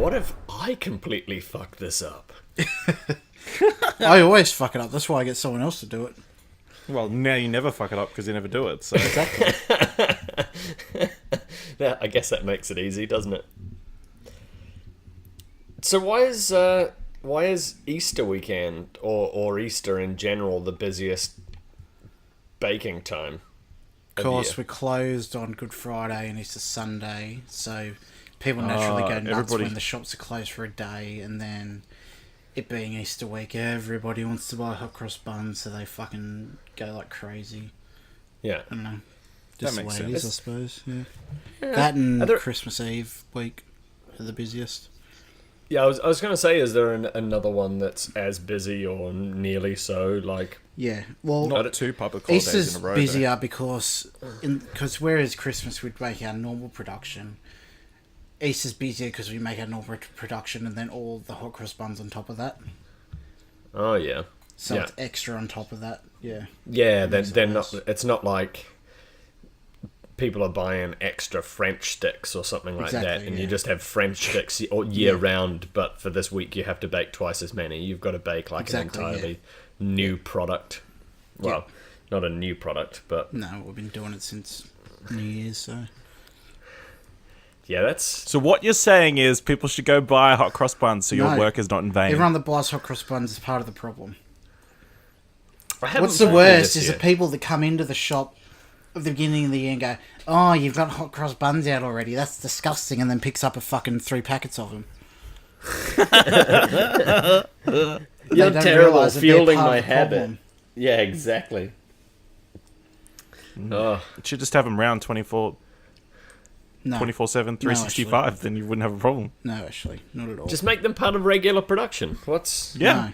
what if I completely fuck this up? I always fuck it up. That's why I get someone else to do it. Well, now you never fuck it up because you never do it. So Exactly. Yeah, I guess that makes it easy, doesn't it? So why is Easter weekend or Easter in general the busiest baking time? Of course, we're closed on Good Friday and Easter Sunday, so people naturally go nuts when the shops are closed for a day, and then it being Easter week, everybody wants to buy hot cross buns, so they fucking go like crazy. Yeah. I don't know. Just That the way makes it is, sense. I suppose. Yeah. Yeah. That and Christmas Eve week are the busiest. Yeah, I was going to say, is there another one that's as busy or nearly so? Like, Yeah, well, not two public holidays Easter's in a row. busier because whereas Christmas we'd make our normal production, Easter's busier because we make our normal production and then all the hot cross buns on top of that. oh yeah, So yeah, it's extra on top of that. Yeah. yeah. They're not. It's not like people are buying extra French sticks or something like that, Exactly, and yeah. you just have French sticks all year round. But for this week, you have to bake twice as many. You've got to bake like Exactly, an entirely new product. Well, not a new product, but No, we've been doing it since New Year's, so... yeah, that's. So what you're saying is people should go buy hot cross buns so your No. work is not in vain. Everyone that buys hot cross buns is part of the problem. I haven't What's the tried worst this is the yet. people that come into the shop at the beginning of the year and go, oh, you've got hot cross buns out already, that's disgusting, and then picks up a fucking 3 packets of them. You're don't terrible realise that they're fueling part of my the habit. problem. Yeah, exactly. Oh, You should just have them round 24/7, No. 365, then you wouldn't have a problem. No, actually, not at all. just make them part of regular production. What's Yeah.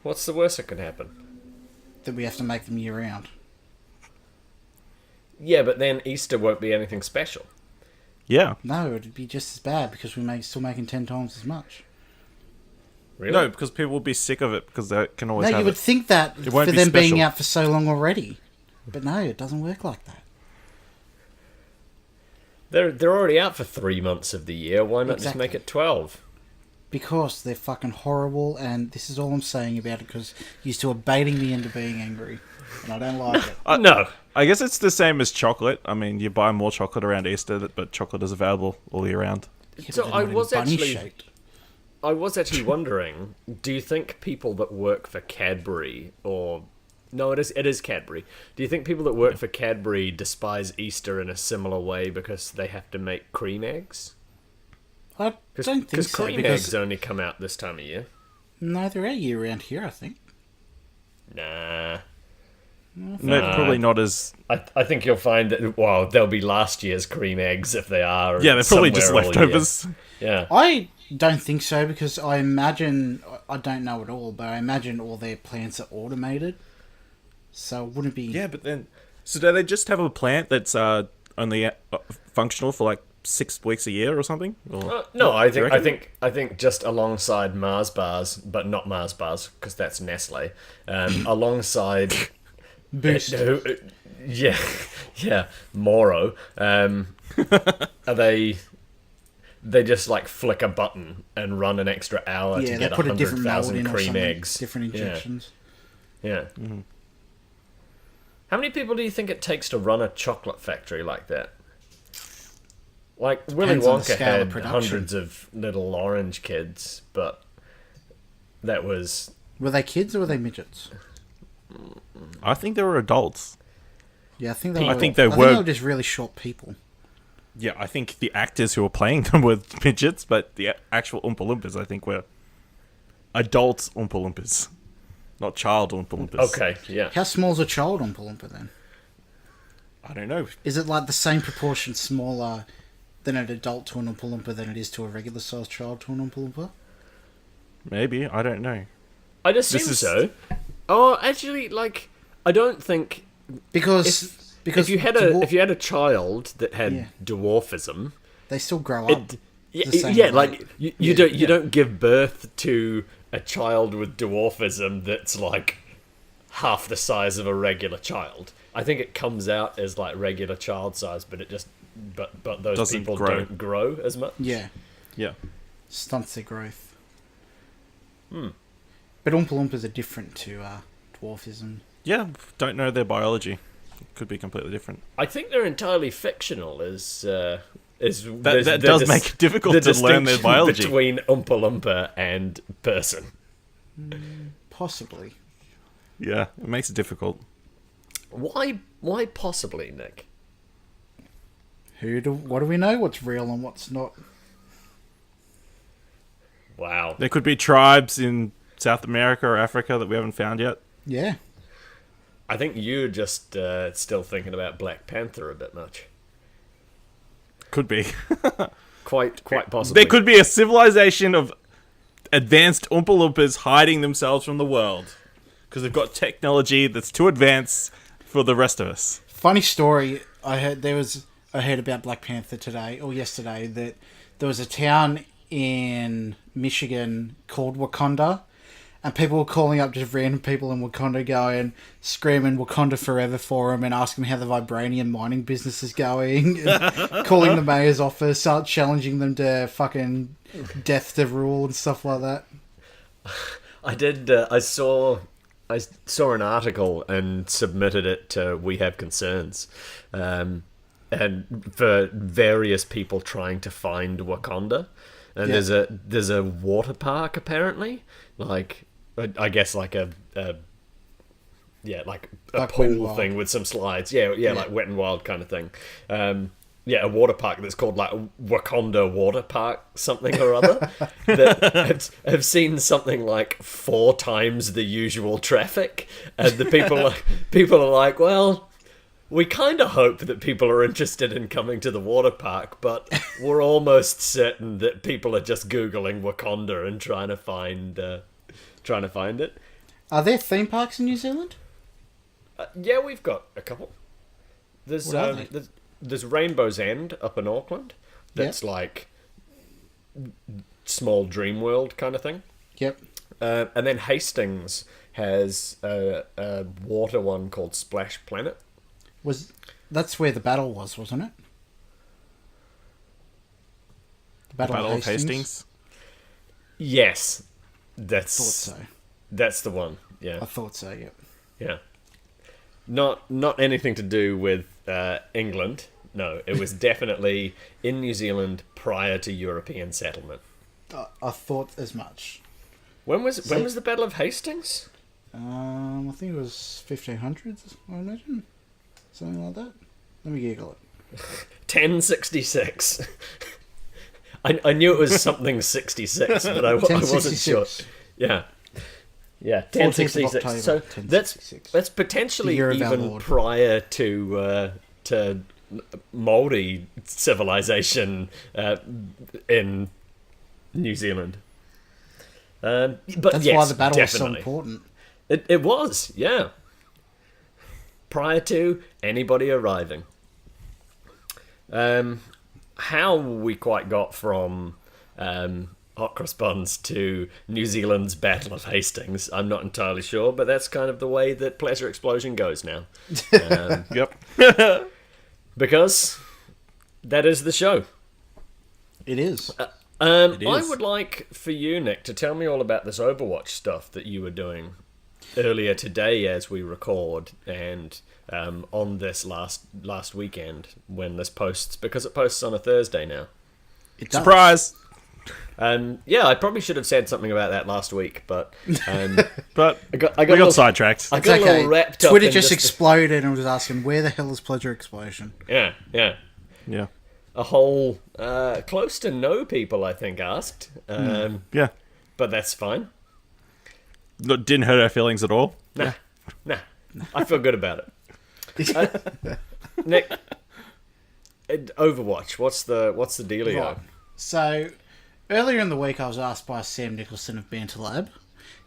what's the worst that can happen? That we have to make them year round. Yeah, but then Easter won't be anything special. Yeah. No, it'd be just as bad because we're still making 10 times as much. Really? No, because people will be sick of it because they can always No, have you would it. think that It for won't be them being special. out for so long already. But no, it doesn't work like that. They're already out for 3 months of the year. Why not just make Exactly. it 12? Because they're fucking horrible, and this is all I'm saying about it, because you two are baiting me into being angry, and I don't like it. No. I guess it's the same as chocolate. I mean, you buy more chocolate around Easter, but chocolate is available all year round. Yeah, So but they're I not in was bunny actually- shaped. I was actually wondering, do you think people that work for Cadbury or... No, it is Cadbury. Do you think people that work for Cadbury despise Easter in a similar way because they have to make cream eggs? I don't think Because so, cream because... eggs only come out this time of year. No, they're out year round here, I think. Nah. No, probably not as... I think you'll find that, well, they'll be last year's cream eggs if they are. Yeah, they're probably just somewhere all year. leftovers. Yeah. I don't think so, because I imagine... I don't know at all, but I imagine all their plants are automated. So it wouldn't be... Yeah, but then... So do they just have a plant that's only functional for like 6 weeks a year or something? Or, No, I do you think reckon? just alongside Mars bars, but not Mars bars because that's Nestle. Alongside, Boost. yeah, yeah, Moro. Are they? They just like flick a button and run an extra hour Yeah, to they get put a different mold 100,000 in or cream something. eggs. Different injections. Yeah. How many people do you think it takes to run a chocolate factory like that? Like, Willy Depends on the Wonka scale of had production. hundreds of little orange kids, but that was... Were they kids or were they midgets? I think they were adults. Yeah, I think they I were. think they I were- think they were just really short people. Yeah, I think the actors who were playing them were midgets, but the actual Oompa Loompas, I think, were adult Oompa Loompas. Not child Oompa Loompas. Okay, yeah. How small's a child Oompa Loompa then? I don't know. Is it like the same proportion smaller than an adult to an Oompa Loompa than it is to a regular sized child to an Oompa Loompa? Maybe. I don't know. I'd assume This is- so. Oh, actually, like, I don't think... Because If you had a child that had Yeah. dwarfism... they still grow up. Yeah, the same yeah, way. like you don't give birth to a child with dwarfism that's like half the size of a regular child. I think it comes out as like regular child size, but it just but those Doesn't people grow. don't grow as much. Yeah. Yeah. Stunts their growth. Hmm. But Oompa Loompas are different to dwarfism. Yeah, don't know their biology. It could be completely different. I think they're entirely fictional. That does make it difficult to learn their biology between Oompa Loompa and person. Possibly. Yeah, it makes it difficult. Why possibly, Nick? What do we know? What's real and what's not? Wow. There could be tribes in South America or Africa that we haven't found yet. Yeah. I think you're just still thinking about Black Panther a bit much. Could be. Quite possibly. There could be a civilization of advanced Oompa Loompas hiding themselves from the world because they've got technology that's too advanced for the rest of us. Funny story. I heard about Black Panther today or yesterday that there was a town in Michigan called Wakanda, and people were calling up just random people in Wakanda going, screaming Wakanda forever for them and asking how the vibranium mining business is going, and calling the mayor's office, start challenging them to fucking death to rule and stuff like that. I saw an article and submitted it to We Have Concerns, and for various people trying to find Wakanda. And there's a water park apparently, like I guess like a pool thing with some slides. Yeah, like Wet and Wild kind of thing. A water park that's called like Wakanda Water Park something or other that have seen something like 4 times the usual traffic, and the people are like, well, we kind of hope that people are interested in coming to the water park, but we're almost certain that people are just Googling Wakanda and trying to find it. Are there theme parks in New Zealand? Yeah, we've got a couple. There's Rainbow's End up in Auckland. That's like small dream world kind of thing. Yep. And then Hastings has a water one called Splash Planet. That's where the battle was, wasn't it? The Battle of Hastings? Yes. I thought so. That's the one, yeah. I thought so, yep. Yeah. Not anything to do with England. No, it was definitely in New Zealand prior to European settlement. I thought as much. When was the Battle of Hastings? I think it was 1500s, I imagine. Something like that. Let me Google it. 1066. I knew it was something 66, but I wasn't sure. Yeah. Yeah, 1066. So 1066. That's potentially even prior to Māori civilization in New Zealand. But that's why the battle was so important. It was, yeah. Prior to anybody arriving. How we quite got from hot cross buns to New Zealand's Battle of Hastings, I'm not entirely sure, but that's kind of the way that Pleasure Explosion goes now. Yep. Because that is the show. It is. I would like for you, Nick, to tell me all about this Overwatch stuff that you were doing earlier today as we record, and on this last weekend when this posts, because it posts on a Thursday now. Surprise! I probably should have said something about that last week, but but I got a little sidetracked. I got a little wrapped up. Twitter just exploded and was asking, where the hell is Pleasure Explosion? Yeah. A whole close to no people, I think, asked. Yeah. But that's fine. Didn't hurt our feelings at all. Nah. I feel good about it. Nick, Overwatch. What's the dealio? Right. So, earlier in the week, I was asked by Sam Nicholson of Banter Lab.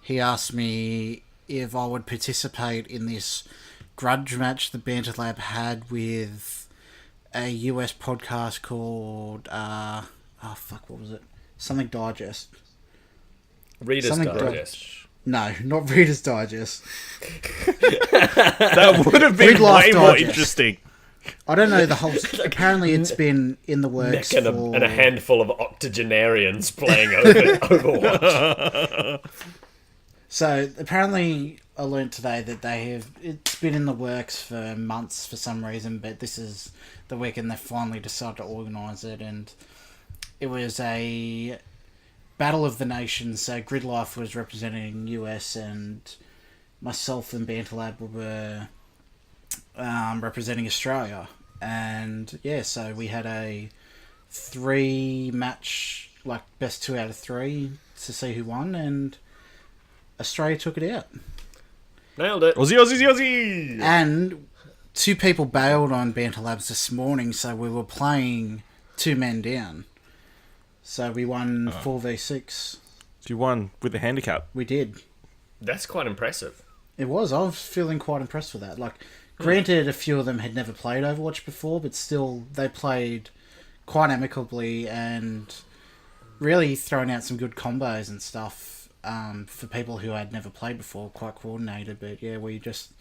He asked me if I would participate in this grudge match the Banter Lab had with a US podcast called what was it? Something Digest. Reader's Digest. No, not Reader's Digest. That would have been way more interesting. I don't know the whole. Apparently, it's been in the works Nick and a handful of octogenarians playing Overwatch. So apparently, I learned today that it's been in the works for months for some reason, but this is the weekend they finally decided to organise it, and it was a Battle of the Nations. So Gridlife was representing US, and myself and Banterlab were representing Australia. And yeah, so we had a 3-match, like best 2 out of 3 to see who won, and Australia took it out. Nailed it. Aussie, Aussie, Aussie! And 2 people bailed on Banter Labs this morning, so we were playing 2 men down. So we won 4v6. So you won with the handicap. We did. That's quite impressive. It was. I was feeling quite impressed with that. Like, granted, a few of them had never played Overwatch before, but still, they played quite amicably and really throwing out some good combos and stuff for people who had never played before. Quite coordinated, but yeah, we just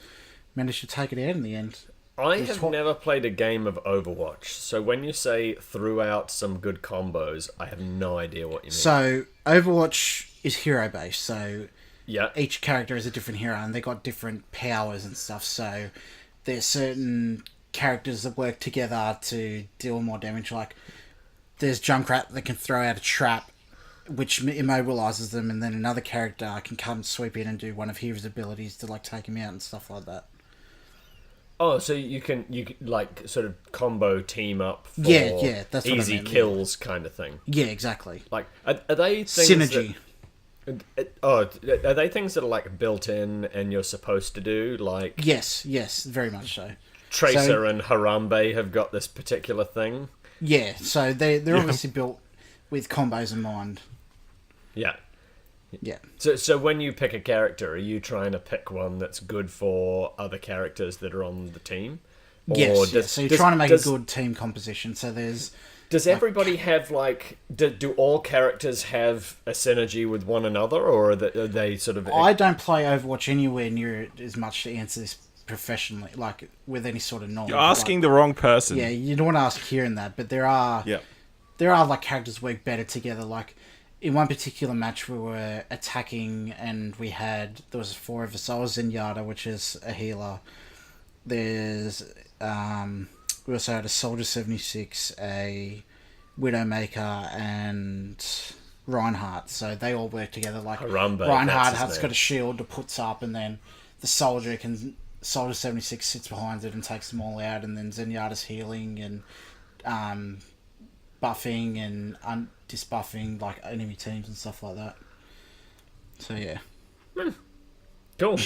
managed to take it out in the end. I have never played a game of Overwatch, so when you say threw out some good combos, I have no idea what you mean. So, Overwatch is hero-based, so yeah, each character is a different hero, and they got different powers and stuff, so there's certain characters that work together to deal more damage, like there's Junkrat that can throw out a trap, which immobilizes them, and then another character can come sweep in and do one of his abilities to like take him out and stuff like that. Oh, so you can like sort of combo team up for yeah, that's what easy I meant, kills kind of thing. Yeah, exactly. Like, are they things synergy? Are they things that are like built in and you're supposed to do? Like, yes, very much so. Tracer and Harambe have got this particular thing. Yeah, so they're obviously built with combos in mind. Yeah. Yeah. So when you pick a character, are you trying to pick one that's good for other characters that are on the team? Or yes. So you're trying to make a good team composition. So there's... Does everybody have, like... Do all characters have a synergy with one another, or are they sort of... I don't play Overwatch anywhere near as much to answer this professionally, like, with any sort of knowledge. You're asking the wrong person. Yeah, you don't want to ask Kieran that, but there are... Yeah. There are, like, characters work better together, like... In one particular match, we were attacking, and there was 4 of us. I was Zenyatta, which is a healer. There's, we also had a Soldier 76, a Widowmaker, and Reinhardt. So they all work together. Like, Reinhardt's got a shield that puts up, and then the Soldier 76 sits behind it and takes them all out, and then Zenyatta's healing and, buffing and disbuffing like enemy teams and stuff like that. So yeah, cool.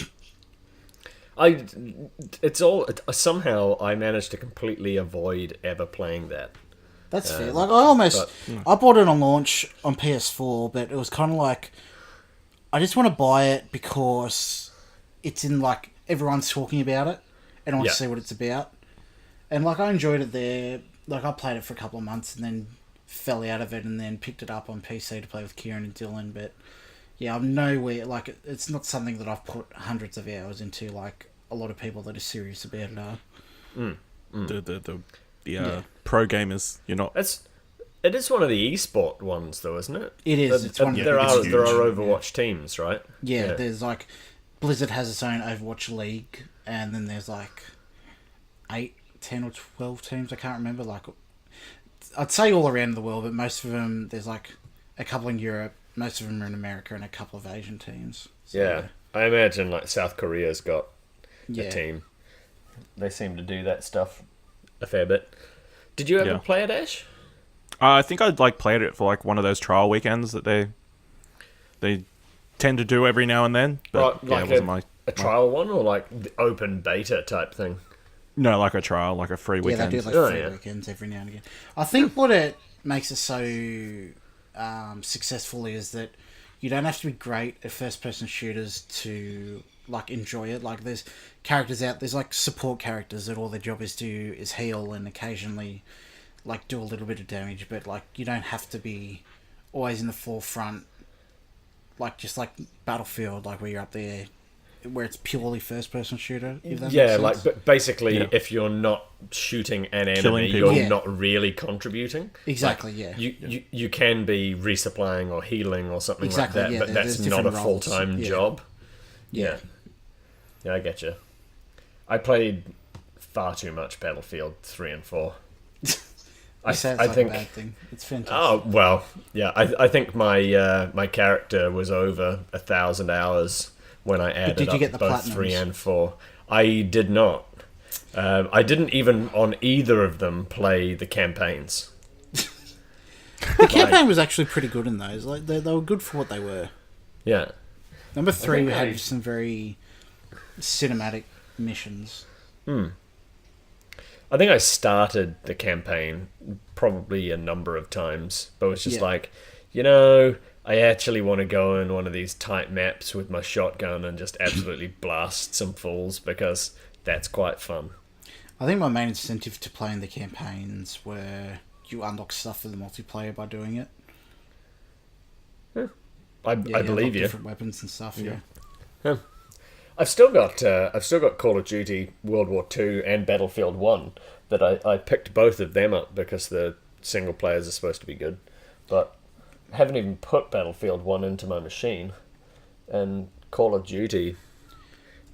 Somehow I managed to completely avoid ever playing that. That's fair. Like I bought it on launch on PS4, but it was kind of like I just want to buy it because it's in like everyone's talking about it, and I want to see what it's about. And like I enjoyed it there. Like, I played it for a couple of months and then fell out of it and then picked it up on PC to play with Kieran and Dylan. But, yeah, I'm nowhere... Like, it's not something that I've put hundreds of hours into like a lot of people that are serious about it are. The pro gamers, you're not... It is one of the esport ones, though, isn't it? It is. It's one there are Overwatch teams, right? Yeah, there's, like... Blizzard has its own Overwatch League, and then there's, like, 8... 10 or 12 teams, I can't remember. Like, I'd say all around the world, but most of them, there's like a couple in Europe, most of them are in America, and a couple of Asian teams. So, yeah, I imagine like South Korea's got a team. They seem to do that stuff a fair bit. Did you ever play it, Ash? I think I'd like played it for like one of those trial weekends that they tend to do every now and then. But like it wasn't a trial one, or like the open beta type thing? No, like a trial, like a free weekend. Yeah, they do like free weekends every now and again. I think what it makes it so successful is that you don't have to be great at first-person shooters to like enjoy it. Like, there's characters there's like support characters that all their job is heal and occasionally like do a little bit of damage, but like you don't have to be always in the forefront. Like just like Battlefield, like where you're up there where it's purely first-person shooter. If that Yeah, makes like sense. basically, if you're not shooting an enemy, people. you're Yeah. not really contributing. Exactly. Like, Yeah. you can be resupplying or healing or something Exactly, like that, yeah, but there's that's not a different roles. full-time Yeah. job. Yeah. Yeah, I get you. I played far too much Battlefield 3 and 4. You say it's I like think. a bad thing. It's fantastic. Oh well, yeah. I think my my character was over 1,000 hours when I added did you up get the both platinums? 3 and 4. I did not. I didn't even on either of them play the campaigns. The campaign was actually pretty good in those. Like they were good for what they were. Yeah. Number 3 think had I- some very cinematic missions. I think I started the campaign probably a number of times, but it was just Yeah. like, I actually want to go in one of these tight maps with my shotgun and just absolutely blast some fools because that's quite fun. I think my main incentive to playing the campaigns were you unlock stuff for the multiplayer by doing it. I You believe unlock you. different weapons and stuff. Yeah. I've still got Call of Duty World War II and Battlefield 1 that I picked both of them up because the single players are supposed to be good, but haven't even put Battlefield 1 into my machine. And Call of Duty,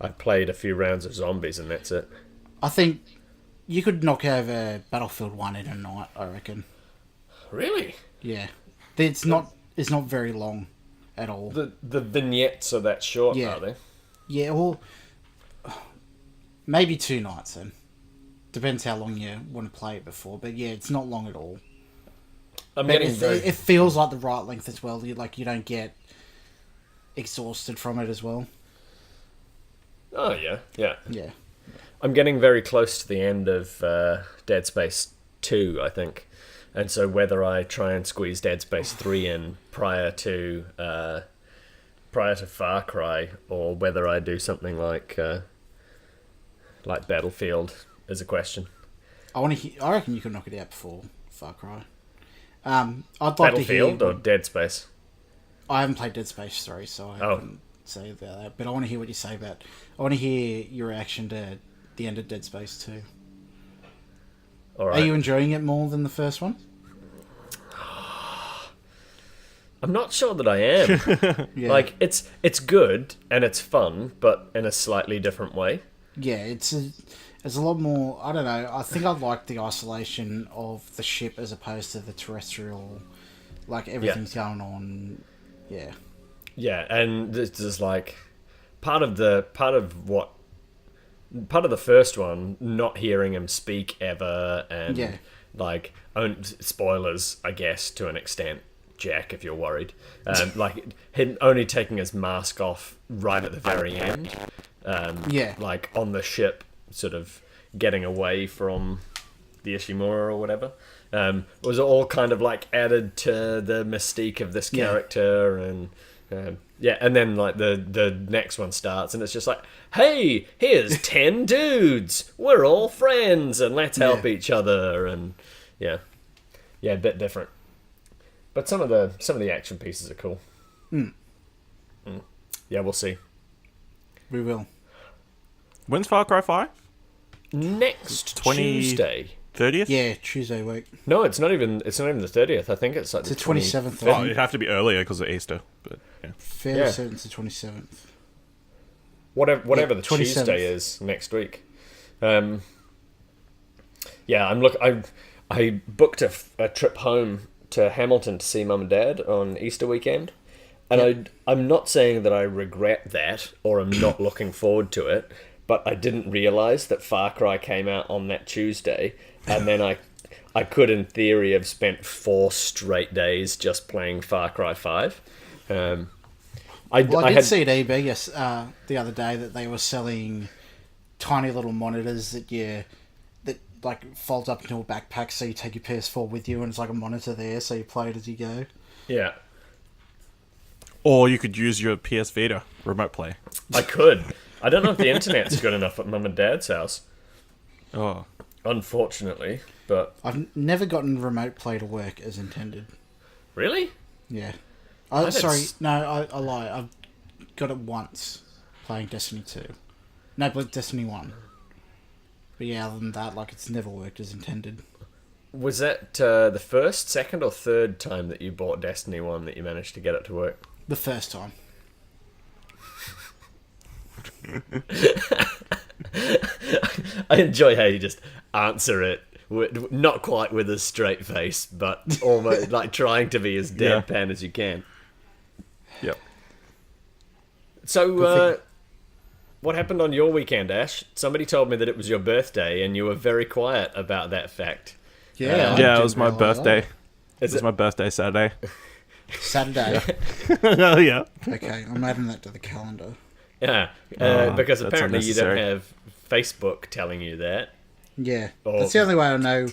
I played a few rounds of zombies and that's it. I think you could knock over Battlefield 1 in a night, I reckon. Really? Yeah. It's not very long at all. The vignettes are that short, Yeah. are they? Yeah, well, maybe 2 nights then. Depends how long you want to play it before. But yeah, it's not long at all. I'm But getting very... it feels like the right length as well. You don't get exhausted from it as well. Oh, yeah, yeah. Yeah. I'm getting very close to the end of Dead Space 2, I think. And so whether I try and squeeze Dead Space 3 in prior to Far Cry, or whether I do something like Battlefield is a question. I reckon you could knock it out before Far Cry. I'd like Battlefield to or hear. Dead Space? I haven't played Dead Space 3, so I couldn't say about that. But I want to hear what you say about. I want to hear your reaction to the end of Dead Space 2. All right. Are you enjoying it more than the first one? I'm not sure that I am. Yeah. Like it's good and it's fun, but in a slightly different way. Yeah, it's a lot more. I don't know. I think I like the isolation of the ship as opposed to the terrestrial. Like everything's going on. Yeah. Yeah, and there's like part of the first one, not hearing him speak ever, and Yeah. like spoilers, I guess, to an extent. Jack, if you're worried, like him only taking his mask off right at the very end, Yeah. like on the ship, sort of getting away from the Ishimura or whatever, was all kind of like added to the mystique of this Yeah. character, and and then like the next one starts and it's just like, hey, here's 10 dudes, we're all friends and let's help each other, and yeah, a bit different. But some of the action pieces are cool. Yeah, we'll see. We will. When's Far Cry 5? Next 20 Tuesday. 30th? Yeah, Tuesday week. No, it's not even the 30th. I think it's like It's the the 27th. Oh, it'd have to be earlier because of Easter. But yeah. Fairly Yeah. certain it's the 27th. Whatever the 27th. Tuesday is next week. I'm I booked a trip home to Hamilton to see Mum and Dad on Easter weekend, and I'm not saying that I regret that or I'm not looking forward to it, but I didn't realise that Far Cry came out on that Tuesday, and then I could in theory have spent 4 straight days just playing Far Cry 5. I did had see at eBay the other day that they were selling tiny little monitors that like folds up into a backpack, so you take your PS4 with you and it's like a monitor there, so you play it as you go. yeah. Or you could use your PS Vita remote play. I could. I don't know if the internet's good enough at Mum and Dad's house, Oh. unfortunately. But I've never gotten remote play to work as intended. really, Yeah. That Sorry, is- no, I lie. I've got it once. playing Destiny 2. No, but Destiny 1. But yeah, other than that, like, it's never worked as intended. Was that the first, second, or third time that you bought Destiny 1 that you managed to get it to work? The first time. I enjoy how you just answer it, not quite with a straight face, but almost like trying to be as deadpan as you can. Yep. So, what happened on your weekend, Ash? Somebody told me that it was your birthday, and you were very quiet about that fact. Yeah, yeah, it was my birthday. It was my birthday Saturday. Saturday. Oh, yeah. Okay, I'm adding that to the calendar. Yeah, because apparently you don't have Facebook telling you that. Yeah, Or- that's the only way I know.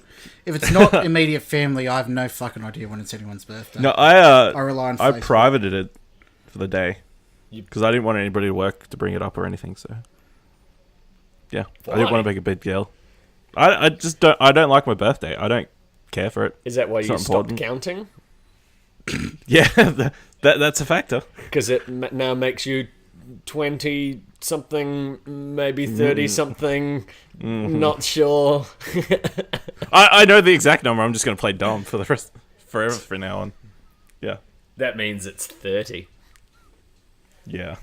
If it's not immediate family, I have no fucking idea when it's anyone's birthday. No, I rely on I Facebook. privated it for the day because I didn't want anybody to work to bring it up or anything. So yeah, I didn't want to make a big deal. I just don't. I don't like my birthday. I don't care for it. Is that why It's you not stopped important. counting? Yeah, that's a factor. Because it now makes you 20-something, maybe 30-something, not sure. I know the exact number. I'm just going to play dumb for the rest forever from now on. Yeah. That means it's 30. Yeah.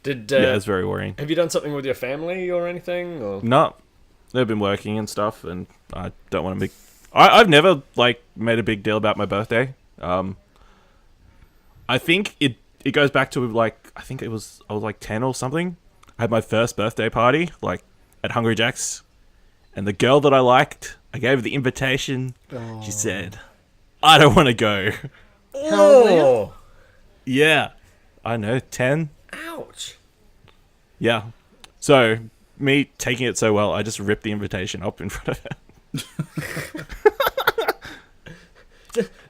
Yeah, it's very worrying. Have you done something with your family or anything? Or? No, they've been working and stuff, and I don't want to make. I've never like made a big deal about my birthday. I think it goes back to like I was like 10 or something. I had my first birthday party like at Hungry Jack's, and the girl that I liked, I gave her the invitation. Oh. She said, "I don't want to go." How old were you? Yeah, I know, 10. Ouch. Yeah. So me taking it so well, I just ripped the invitation up in front of her.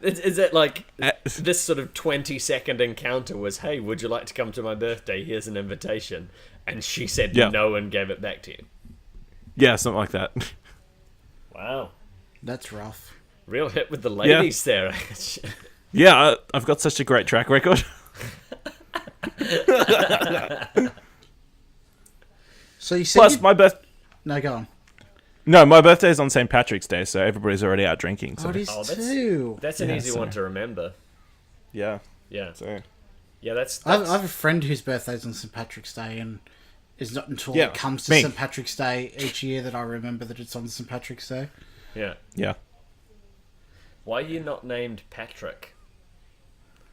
Is it like this sort of 20-second encounter was, hey, would you like to come to my birthday? Here's an invitation. And she said no and gave it back to you. Yeah, something like that. Wow. That's rough. Real hit with the ladies there. Yeah, I've got such a great track record. So you said Plus, No, go on. No, my birthday's on St. Patrick's Day, so everybody's already out drinking. So. Oh, it is too. That's an easy one to remember. Yeah. Yeah. So. Yeah, that's... I have a friend whose birthday's on St. Patrick's Day, and it's not until it comes to St. Patrick's Day each year that I remember that it's on St. Patrick's Day. Yeah. Yeah. Why are you not named Patrick?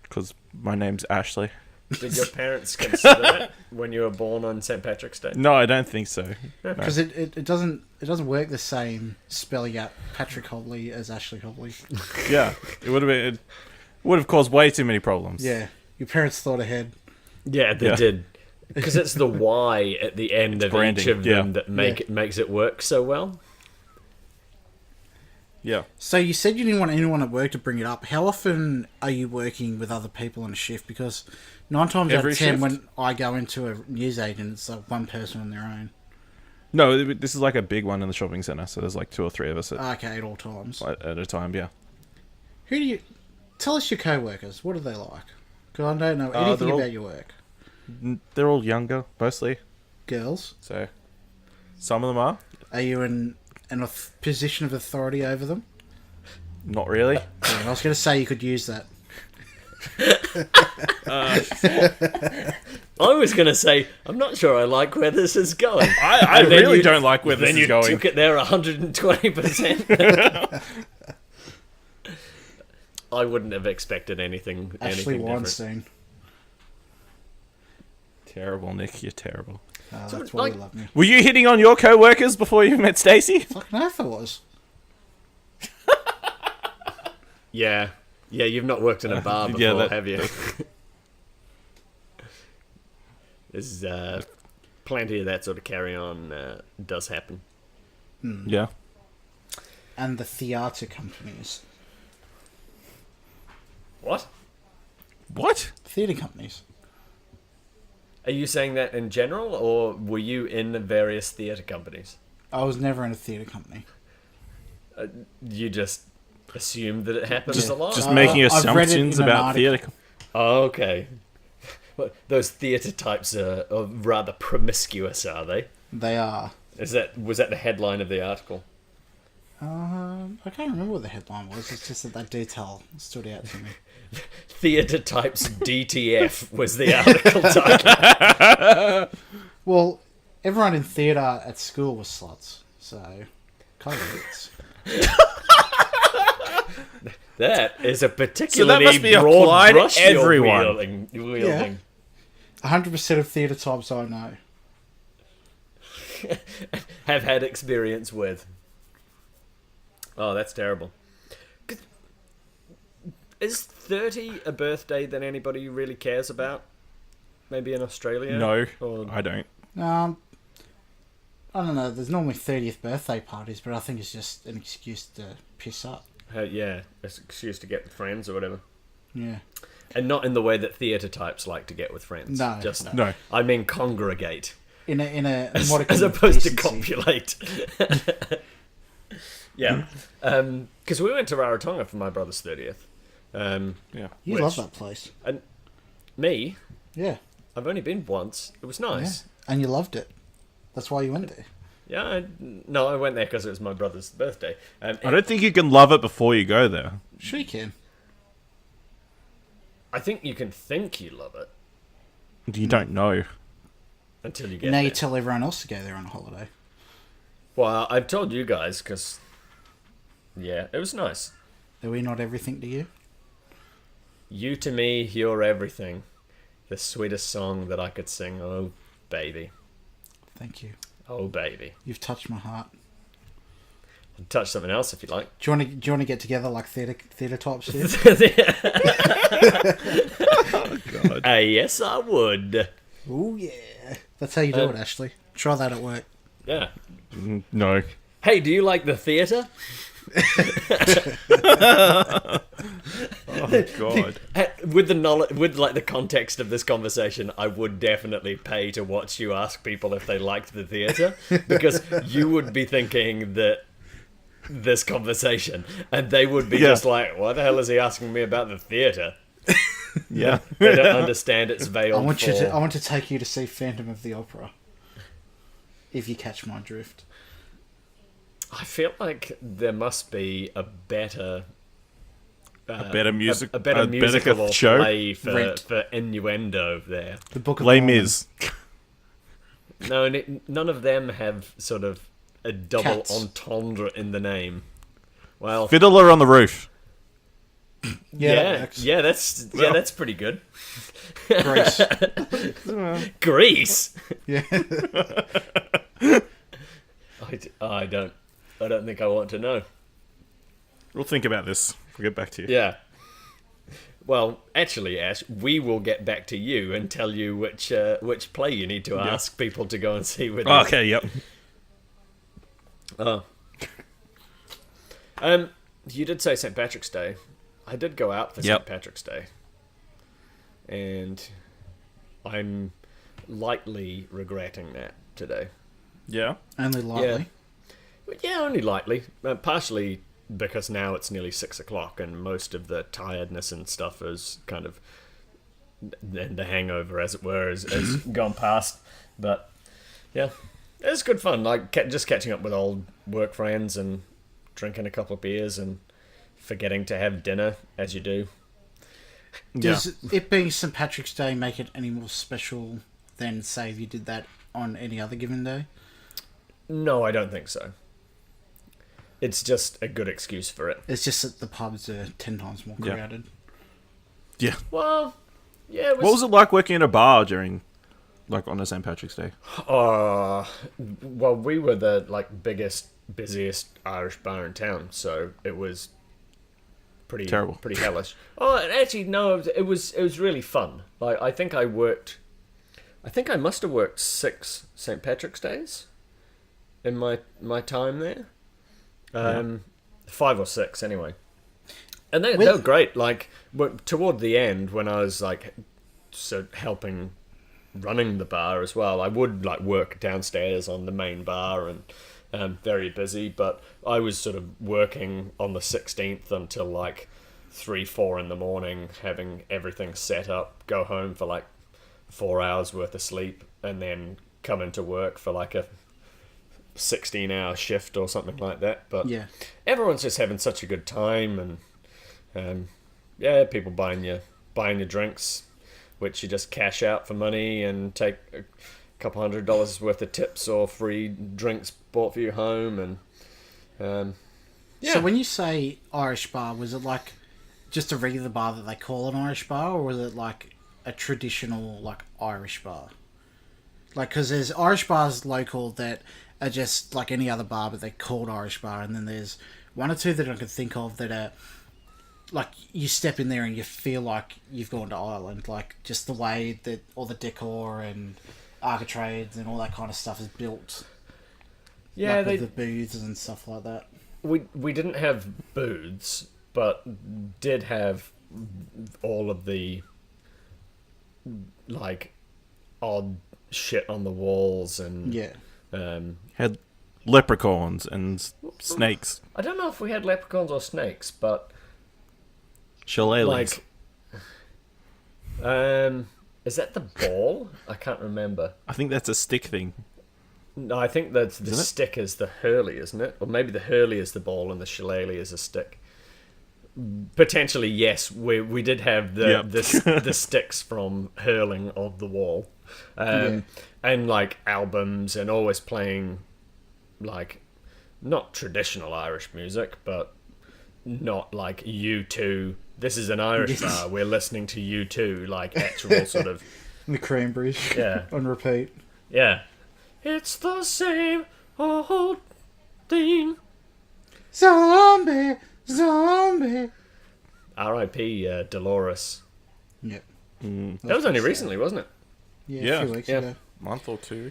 Because my name's Ashley. Did your parents consider it when you were born on St. Patrick's Day? No, I don't think so. Because it doesn't work the same spelling out Patrick Hobley as Ashley Hobley. Yeah, it would have caused way too many problems. Yeah, your parents thought ahead. Yeah, they did. Because it's the Y at the end of branding, each of them that makes it work so well. Yeah. So you said you didn't want anyone at work to bring it up. How often are you working with other people on a shift? Because 9 times out of 10 shift? when I go into a newsagent, it's like one person on their own. No, this is like a big one in the shopping centre, so there's like 2 or 3 of us at all times. a time, yeah. Who do you... Tell us your co-workers. What are they like? Because I don't know anything about your work. They're all younger, mostly. Girls? So, some of them are. Are you in a position of authority over them? Not really. Yeah, I was going to say you could use that. I was going to say, I'm not sure I like where this is going. I really don't like where this is going. Then you took it there 120%. I wouldn't have expected anything Ashley different. Weinstein. Terrible, Nick. You're terrible. That's why you love me. Were you hitting on your co-workers before you met Stacey? Fucking oath I was. Yeah. Yeah, you've not worked in a bar before, have you? There's plenty of that sort of carry-on does happen. Yeah. And the theatre companies. What? What? Theatre companies. Are you saying that in general, or were you in the various theatre companies? I was never in a theatre company. You just assumed that it happens a lot? Just making assumptions about theatre. Oh, okay. Those theatre types are rather promiscuous, are they? They are. Was that the headline of the article? I can't remember what the headline was. It's just that detail stood out to me. Theatre types DTF was the article title. Well, everyone in theatre at school was sluts, so kind of fits. That is a particularly must be broad applied to brush you're everyone. wielding. 100% of theatre types I know. Have had experience with. Oh, that's terrible. Is 30 a birthday that anybody really cares about? Maybe in Australia? No, Or... I don't. I don't know. There's normally 30th birthday parties, but I think it's just an excuse to piss up. Yeah, it's an excuse to get with friends or whatever. Yeah. And not in the way that theatre types like to get with friends. No. Just, No. I mean congregate. In a As modicum of opposed to decency. copulate. Yeah. Because we went to Rarotonga for my brother's 30th. Yeah. You love that place. And me, Yeah. I've only been once. It was nice. Yeah. And you loved it. That's why you went there. Yeah, I went there because it was my brother's birthday. I don't think you can love it before you go there. Sure you can. I think you can think you love it You don't know. until you get Now there. you tell everyone else to go there on a holiday. Well, I've told you guys because, yeah, it was nice. Are we not everything to you? You to me, you're everything. The sweetest song that I could sing. Oh, baby. Thank you. Oh, baby. You've touched my heart. I'll touch something else if you like. Do you want to get together like theatre types here? Oh, God. Yes, I would. Oh yeah. That's how you do it, Ashley. Try that at work. Yeah. No. Hey, do you like the theatre? Oh, God. With the knowledge, with like the context of this conversation, I would definitely pay to watch you ask people if they liked the theatre, because you would be thinking that this conversation, and they would be just like, "What the hell is he asking me about the theatre?" Yeah. They don't understand its veiled I want form. to take you to see Phantom of the Opera. If you catch my drift. I feel like there must be a better music, a better a musical show? play Rent. for innuendo there. The Book of Les Mormon. Mis. No, none of them have sort of a double Cats. entendre in the name. Well, Fiddler on the Roof. Yeah. that's pretty good. Grease. Grease. Yeah. I don't think I want to know. We'll think about this. We'll get back to you. Yeah. Well, actually, Ash, we will get back to you and tell you which play you need to ask people to go and see with us. Okay, yep. Oh. You did say St. Patrick's Day. I did go out for St. Patrick's Day. And I'm lightly regretting that today. Yeah. Only lightly. Yeah, only lightly. Partially because now it's nearly 6 o'clock and most of the tiredness and stuff is kind of... the hangover, as it were, has gone past. But, yeah. It's good fun. Like, just catching up with old work friends and drinking a couple of beers and forgetting to have dinner, as you do. Does it being St. Patrick's Day make it any more special than, say, if you did that on any other given day? No, I don't think so. It's just a good excuse for it. It's just that the pubs are 10 times more crowded. Yeah. Well, yeah. It What was it like working in a bar during, like, on a St. Patrick's Day? Well, we were the biggest, busiest Irish bar in town, so it was pretty terrible, pretty hellish. Oh, and actually, no, it was really fun. Like, I think I must have worked 6 St. Patrick's Days in my time there. 5 or 6 anyway. And they were great. Like, toward the end, when I was helping running the bar as well, I would work downstairs on the main bar and very busy. But I was sort of working on the 16th until 3, 4 in the morning, having everything set up, go home for like 4 hours worth of sleep, and then come into work for like a 16-hour shift or something like that. But Yeah. everyone's just having such a good time, and people buying your drinks, which you just cash out for money and take a couple $100 worth of tips or free drinks bought for you home. And So when you say Irish bar, was it like just a regular bar that they call an Irish bar, or was it like a traditional like Irish bar? Like, because there's Irish bars local that are just like any other bar, but they're called Irish bar, and then there's one or two that I can think of that are like you step in there and you feel like you've gone to Ireland, like just the way that all the decor and architrades and all that kind of stuff is built. yeah, like with the booths and stuff like that. we didn't have booths, but did have all of the like odd shit on the walls and Yeah. Had leprechauns and snakes. I don't know if we had leprechauns or snakes, but Shillelaghs. is that the ball? I can't remember. I think that's a stick thing. No, I think that's the Isn't it? stick is the hurley, isn't it? Or maybe the hurley is the ball and the shillelagh is a stick. Potentially, yes. We did have the sticks from hurling of the wall, and like albums, and always playing like not traditional Irish music, but not like U2. This is an Irish bar. We're listening to U2, like actual sort of The Cranberries. Yeah. On repeat. yeah. It's the same old thing. Zombie. R.I.P. Dolores. Yep. That was only recently, wasn't it? Yeah, a few weeks ago. Month or two.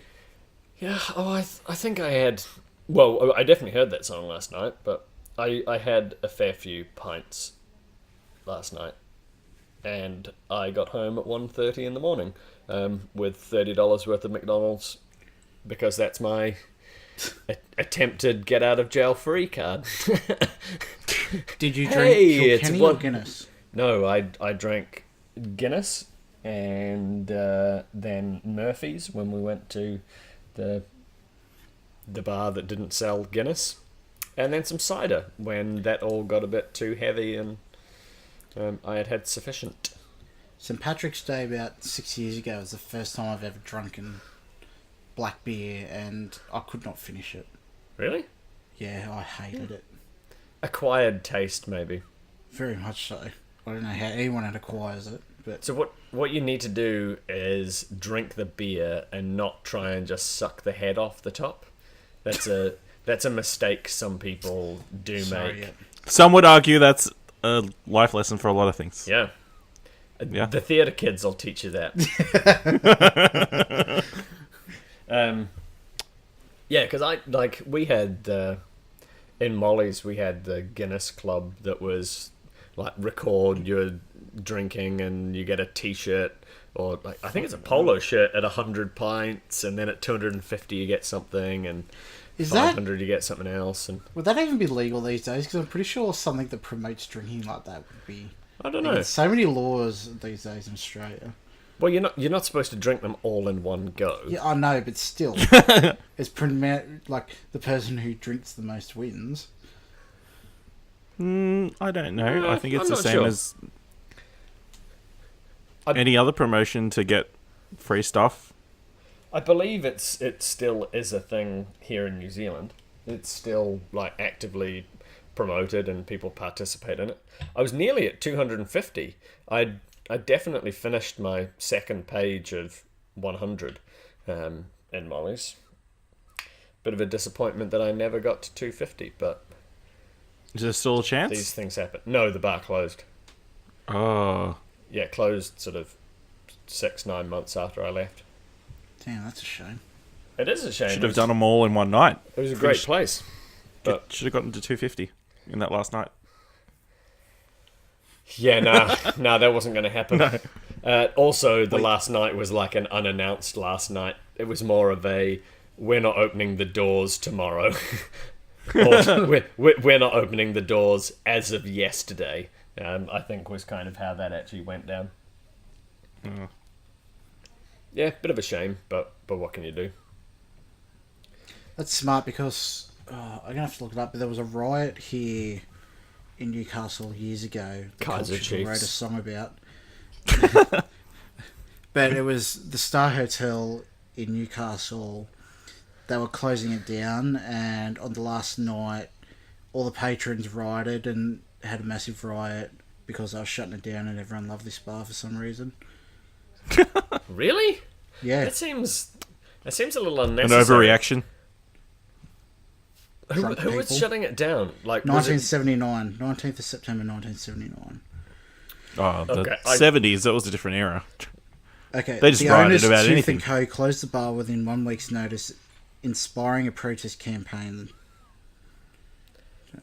Yeah. Oh, I think I had. Well, I definitely heard that song last night, but I had a fair few pints last night, and I got home at 1:30 in the morning with $30 worth of McDonald's, because that's my attempted get out of jail free card. Did you Hey, drink it's Kilkenny one- or Guinness? No, I drank Guinness and then Murphy's when we went to the bar that didn't sell Guinness, and then some cider when that all got a bit too heavy and I had sufficient. St. Patrick's Day about 6 years ago was the first time I've ever drunken black beer, and I could not finish it. Really? Yeah, I hated it. Acquired taste, maybe. Very much so. I don't know how anyone acquires it, but So what you need to do is drink the beer and not try and just suck the head off the top. That's a mistake some people do sorry, make. yeah. Some would argue that's a life lesson for a lot of things. Yeah. Yeah. The theatre kids will teach you that. Yeah, because we had in Molly's, we had the Guinness Club that was like record your drinking and you get a T-shirt, or like I think it's a polo shirt at 100 pints, and then at 250 you get something, and Is that 500 you get something else, and would that even be legal these days? Because I'm pretty sure something that promotes drinking like that would be. I don't know. There's so many laws these days in Australia. Well, you're not supposed to drink them all in one go. Yeah, I know, but still, it's like the person who drinks the most wins. I don't know. I think it's I'm the not same sure. as any other promotion to get free stuff. I believe it still is a thing here in New Zealand. It's still like actively promoted and people participate in it. I was nearly at 250. I definitely finished my second page of 100 in Molly's. Bit of a disappointment that I never got to 250, but Is there still a chance? these things happen. No, the bar closed. Oh. Yeah, it closed sort of 6-9 months after I left. Damn, that's a shame. It is a shame. Should have done them all in one night. It was a great place. But Should have gotten to 250 in that last night. yeah, nah, that wasn't going to happen. Also, the last night was like an unannounced last night. It was more of a, we're not opening the doors tomorrow. Or we're not opening the doors as of yesterday. I think was kind of how that actually went down. Oh. Yeah, bit of a shame, but what can you do? That's smart because I'm gonna have to look it up. But there was a riot here in Newcastle years ago. Kaiser Chiefs wrote a song about. But it was the Star Hotel in Newcastle. They were closing it down, and on the last night, all the patrons rioted and had a massive riot because they were shutting it down, and everyone loved this bar for some reason. Really? Yeah. That seems a little An unnecessary. overreaction. Who was shutting it down? Like 1979, 19th of September 1979. Oh, the Okay, 70s, that was a different era. Okay, They just the rioted owners, about Tooth anything. and Co. closed the bar within 1 week's notice, inspiring a protest campaign.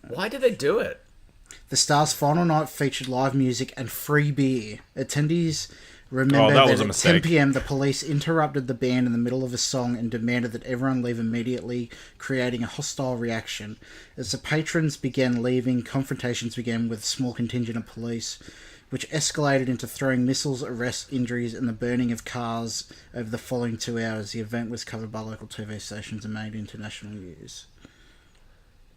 Why did they do it? The Star's final night featured live music and free beer. Attendees remember that that was a at mistake. 10 p.m. the police interrupted the band in the middle of a song and demanded that everyone leave immediately, creating a hostile reaction. As the patrons began leaving, confrontations began with a small contingent of police, which escalated into throwing missiles, arrests, injuries, and the burning of cars over the following 2 hours. The event was covered by local TV stations and made international news.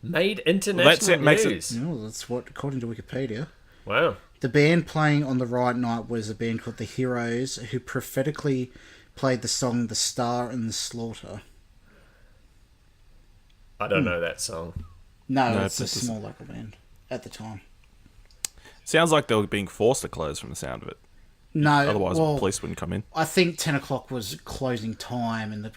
Made international that's it, makes it- news. Oh, that's what, according to Wikipedia. Wow. The band playing on the riot night was a band called The Heroes, who prophetically played the song The Star and the Slaughter. I don't know that song. No, No, it's a it's- small local band at the time. Sounds like they were being forced to close from the sound of it. No, Otherwise, well, the police wouldn't come in. I think 10 o'clock was closing time, and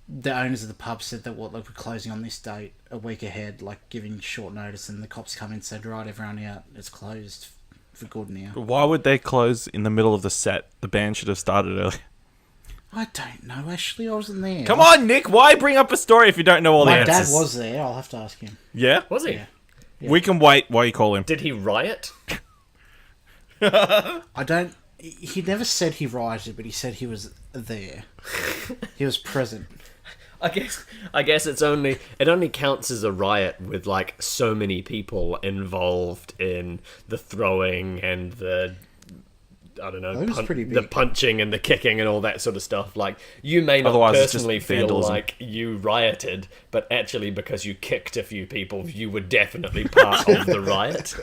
the owners of the pub said that we're closing on this date a week ahead, like giving short notice, and the cops come in and said, right, everyone out, it's closed for good now. Why would they close in the middle of the set? The band should have started early. I don't know, actually, I wasn't there. Come on, Nick! Why bring up a story if you don't know all the My answers? dad was there, I'll have to ask him. Yeah? Was he? Yeah. We can wait while you call him. Did he riot? He never said he rioted, but he said he was there. He was present. I guess it only counts as a riot with like so many people involved in the throwing and the That was pretty big. the punching and the kicking and all that sort of stuff. Like you may not Otherwise, it's just personally feel vandalism. like you rioted, but actually because you kicked a few people, you were definitely part of the riot.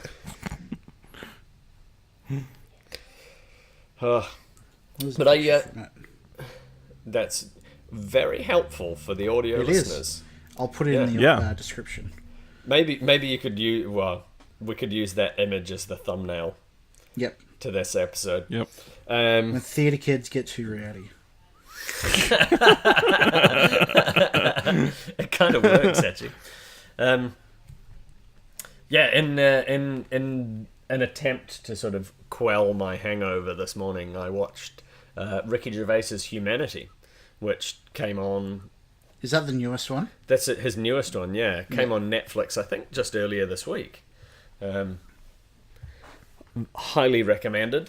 But that's very helpful for the audio It is. listeners. I'll put it in the Yeah. description. Maybe you could use we could use that image as the thumbnail Yep. to this episode. Yep. When theatre kids get too rowdy. It kind of works actually. Yeah, in an attempt to sort of quell my hangover this morning, I watched Ricky Gervais's Humanity, which came on. Is that the newest one? That's his newest one, yeah. Came on Netflix, I think, just earlier this week. Highly recommended.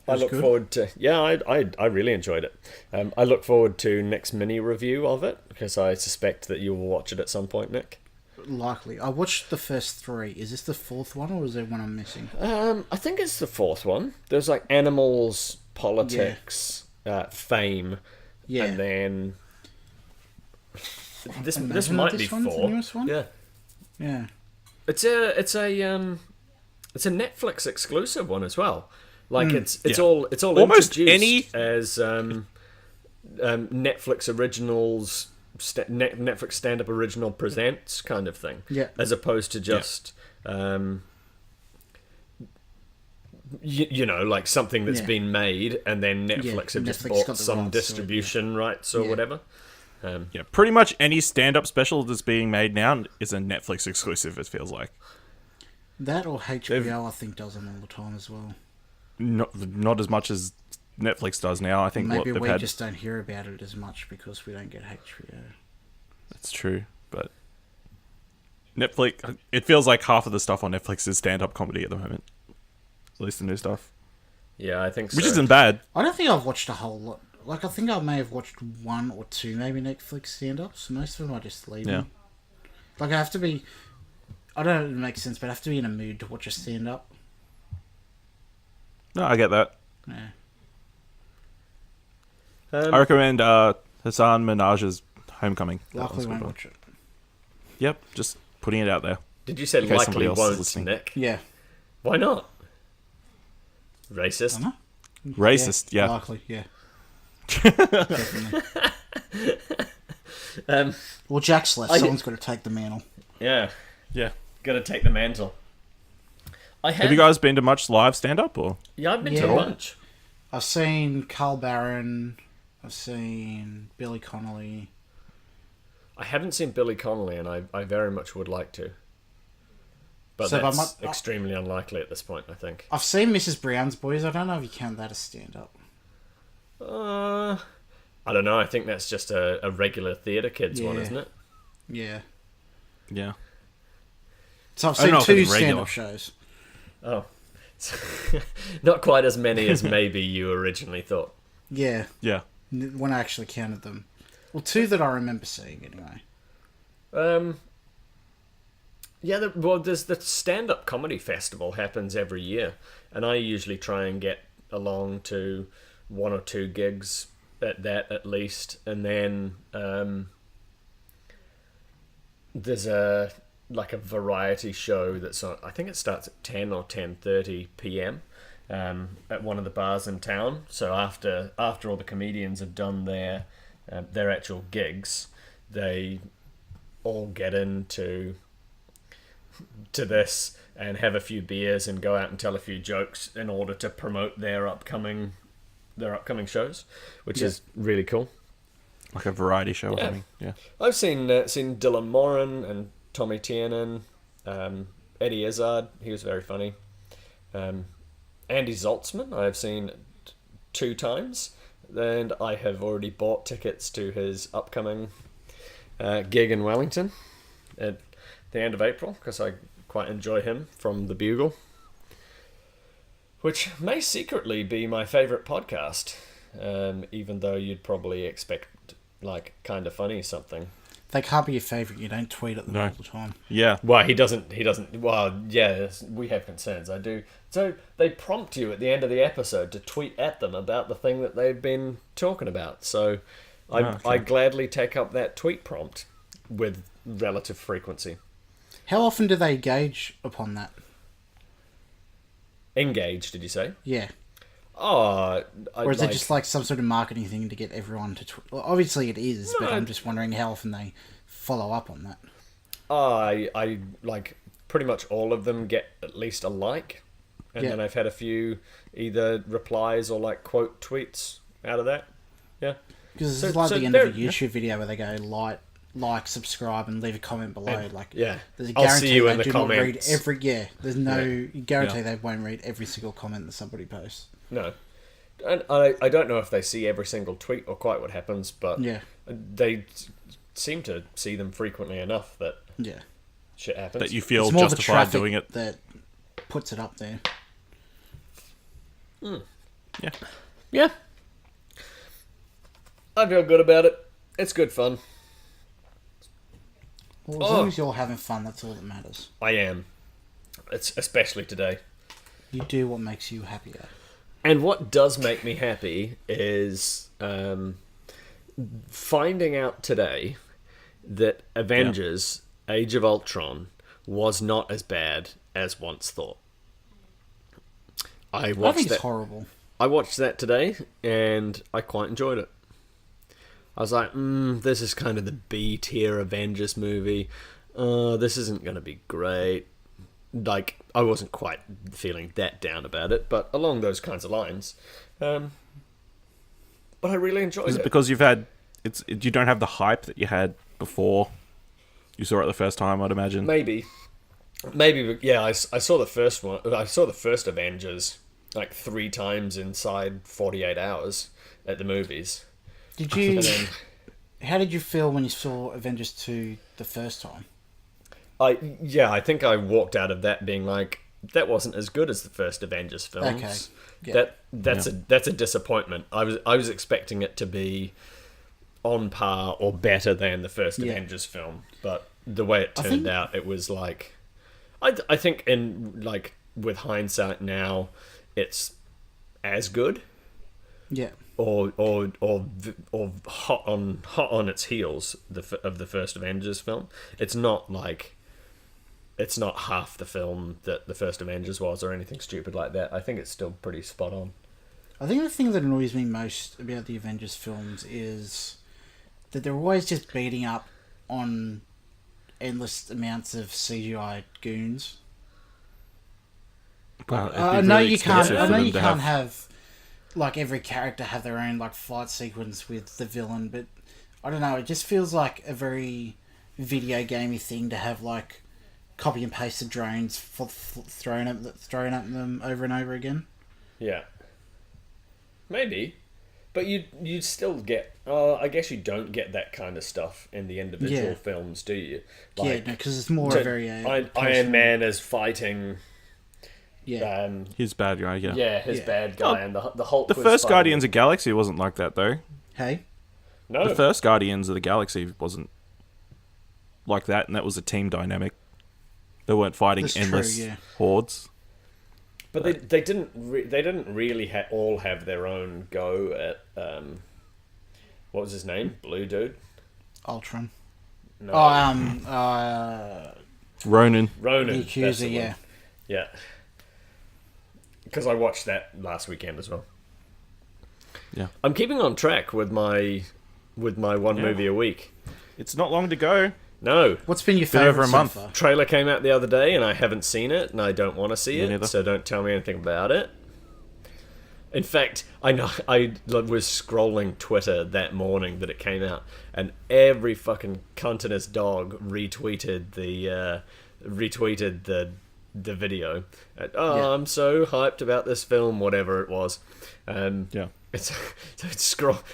I look good. forward to... Yeah, I really enjoyed it. I look forward to Nick's mini review of it, because I suspect that you will watch it at some point, Nick. Likely. I watched the first 3. Is this the 4th one, or is there one I'm missing? I think it's the 4th one. There's like animals, politics, fame, Yeah. and then... This imagine might that be this one's the 4. newest one? Yeah. Yeah. It's a Netflix exclusive one as well. Like it's Yeah. all Almost introduced as Netflix originals, Netflix stand-up original presents kind of thing. Yeah. As opposed to just you know, like something that's Yeah. been made and then Netflix have just Netflix bought got the some rights to it, distribution rights or Yeah. whatever. Yeah, pretty much any stand-up special that's being made now is a Netflix exclusive, it feels like. That or HBO, I think, does them all the time as well. Not as much as Netflix does now. I think Maybe what we they've had... just don't hear about it as much because we don't get HBO. That's true, but... Netflix... It feels like half of the stuff on Netflix is stand-up comedy at the moment. At least the new stuff. Yeah, I think so. Which isn't bad. I don't think I've watched a whole lot. Like, I think I may have watched 1 or 2 maybe Netflix stand-ups. Most of them I just leave them. Like, I have to be... I don't know if it makes sense, but I have to be in a mood to watch a stand-up. No, I get that. Yeah. I recommend Hassan Minaj's Homecoming. Luckily won't watch it. Yep, just putting it out there. Did you say likely won't, Nick? Yeah. Why not? Racist? Racist, yeah. Likely, yeah. Definitely. Well, Jack's left. Someone's got to take the mantle. Yeah. Yeah. Gotta take the mantle. Have you guys been to much live stand-up? Or? Yeah, I've been to a bunch. I've seen Carl Barron. I've seen Billy Connolly. I haven't seen Billy Connolly, and I very much would like to. But so that's extremely unlikely at this point, I think. I've seen Mrs. Brown's Boys. I don't know if you count that as stand-up. I don't know. I think that's just a regular theatre kids one, isn't it? Yeah. Yeah. So I've seen 2 stand-up shows. Oh. Not quite as many as maybe you originally thought. Yeah. Yeah. When I actually counted them. Well, 2 that I remember seeing, anyway. Yeah, there's the stand-up comedy festival happens every year, and I usually try and get along to 1 or 2 gigs at that at least, and then there's a variety show that's on. I think it starts at 10 or 10:30 p.m. At one of the bars in town. So after all the comedians have done their actual gigs, they all get into this and have a few beers and go out and tell a few jokes in order to promote their upcoming shows, which is really cool. Like a variety show or something. Yeah. I've seen Dylan Moran and Tommy Tiernan, Eddie Izzard, he was very funny. Andy Zaltzman, I have seen 2 times, and I have already bought tickets to his upcoming gig in Wellington at the end of April, because I quite enjoy him from The Bugle, which may secretly be my favourite podcast, even though you'd probably expect kind of funny something. They can't be your favourite. You don't tweet at them all the time. Yeah. Well, he doesn't. Well, yeah, we have concerns. I do. So they prompt you at the end of the episode to tweet at them about the thing that they've been talking about. So I gladly take up that tweet prompt with relative frequency. How often do they gauge upon that? Engage, did you say? Yeah. Oh, or is it just some sort of marketing thing to get everyone to... Well, obviously it is, but I'm just wondering how often they follow up on that. I pretty much all of them get at least a like, and then I've had a few either replies or quote tweets out of that. Yeah. Because it's the end of a YouTube video where they go like, subscribe, and leave a comment below. There's a guarantee I'll see you in the comments. Not read every. There's no guarantee they won't read every single comment that somebody posts. No, and I don't know if they see every single tweet or quite what happens, but they seem to see them frequently enough that shit happens. That you feel justified doing it. That puts it up there. Yeah. Yeah. I feel good about it. It's good fun. Well, as long as you're having fun, that's all that matters. I am. It's especially today. You do what makes you happier. And what does make me happy is finding out today that Avengers Age of Ultron was not as bad as once thought. I think it's horrible. I watched that today, and I quite enjoyed it. I was like, this is kind of the B-tier Avengers movie. This isn't going to be great. I wasn't quite feeling that down about it, but along those kinds of lines. But I really enjoyed it. Is it because you don't have the hype that you had before you saw it the first time, I'd imagine? Maybe, yeah, I saw the first one. I saw the first Avengers 3 times inside 48 hours at the movies. Did you? How did you feel when you saw Avengers 2 the first time? I think I walked out of that being like, that wasn't as good as the first Avengers films. Okay. Yeah. That's a disappointment. I was expecting it to be on par or better than the first Avengers film, but the way it turned out, it was I think with hindsight now, it's as good, Yeah. or hot on its heels of the first Avengers film. It's not half the film that the first Avengers was, or anything stupid like that. I think it's still pretty spot on. I think the thing that annoys me most about the Avengers films is that they're always just beating up on endless amounts of CGI goons. Well, I know you can't have like every character have their own like fight sequence with the villain, but I don't know. It just feels like a very video gamey thing to have like copy and pasted drones thrown at them over and over again. Yeah, maybe, but you still get. I guess you don't get that kind of stuff in the individual films, do you? Like, because it's more very. Iron Man is fighting. Yeah, his bad guy. Yeah, yeah, his bad guy, and the Hulk. The first Guardians of the Galaxy wasn't like that though. Hey, no, the first Guardians of the Galaxy wasn't like that, and that was a team dynamic. They weren't fighting endless hordes. But they didn't really all have their own go at what was his name? Blue dude. Ultron. No. Ronan. The Accuser, yeah. Yeah. Because I watched that last weekend as well. Yeah. I'm keeping on track with my one movie a week. It's not long to go. No. What's been your favourite over a month? so far? Trailer came out the other day and I haven't seen it and I don't want to see it, neither. so don't tell me anything about it. In fact, I was scrolling Twitter that morning that it came out, and every fucking cunt and his dog retweeted the video. I'm so hyped about this film, whatever it was. It's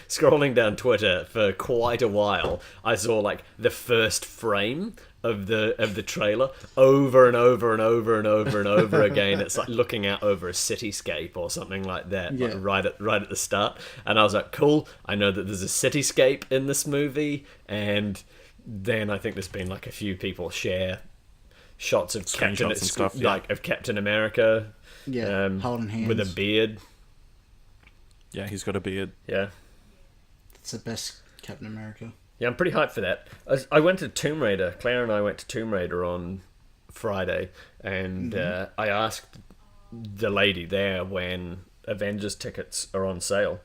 scrolling down Twitter for quite a while. I saw like the first frame of the trailer over and over and over and over and over again. It's like looking out over a cityscape or something like that, like right at the start. And I was like, cool. I know that there's a cityscape in this movie, and then I think there's been like a few people share shots of Captain America, holding hands with a beard. Yeah, he's got a beard. Yeah, it's the best Captain America. Yeah, I'm pretty hyped for that. I went to Tomb Raider. Claire and I went to Tomb Raider on Friday, and I asked the lady there when Avengers tickets are on sale,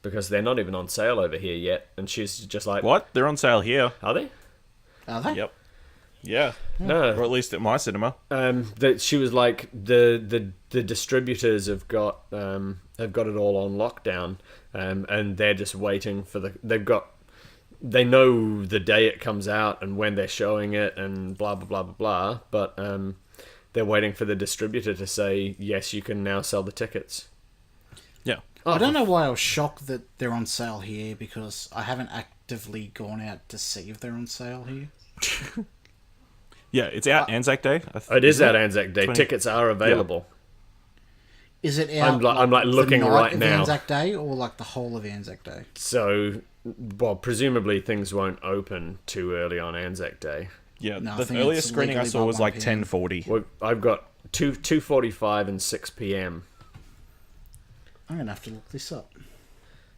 because they're not even on sale over here yet. And she's just like, "What? They're on sale here? Are they? Are they? Yep. Yeah. No, or at least at my cinema. She was like, the distributors have got it all on lockdown, and they're just waiting for they know the day it comes out and when they're showing it and blah blah blah blah blah, but they're waiting for the distributor to say yes, you can now sell the tickets. Yeah. I don't know why I was shocked that they're on sale here, because I haven't actively gone out to see if they're on sale here. Yeah, it's out Anzac Day. It is out Anzac Day. Tickets are available. Yeah. Is it out? I'm like looking the night right of now. Anzac Day, or like the whole of Anzac Day? So, well, presumably things won't open too early on Anzac Day. Yeah, No, I the think earliest it's screening I legally saw by was 1 like p.m. 10:40. Well, I've got 2:45 and 6 p.m. I'm gonna have to look this up.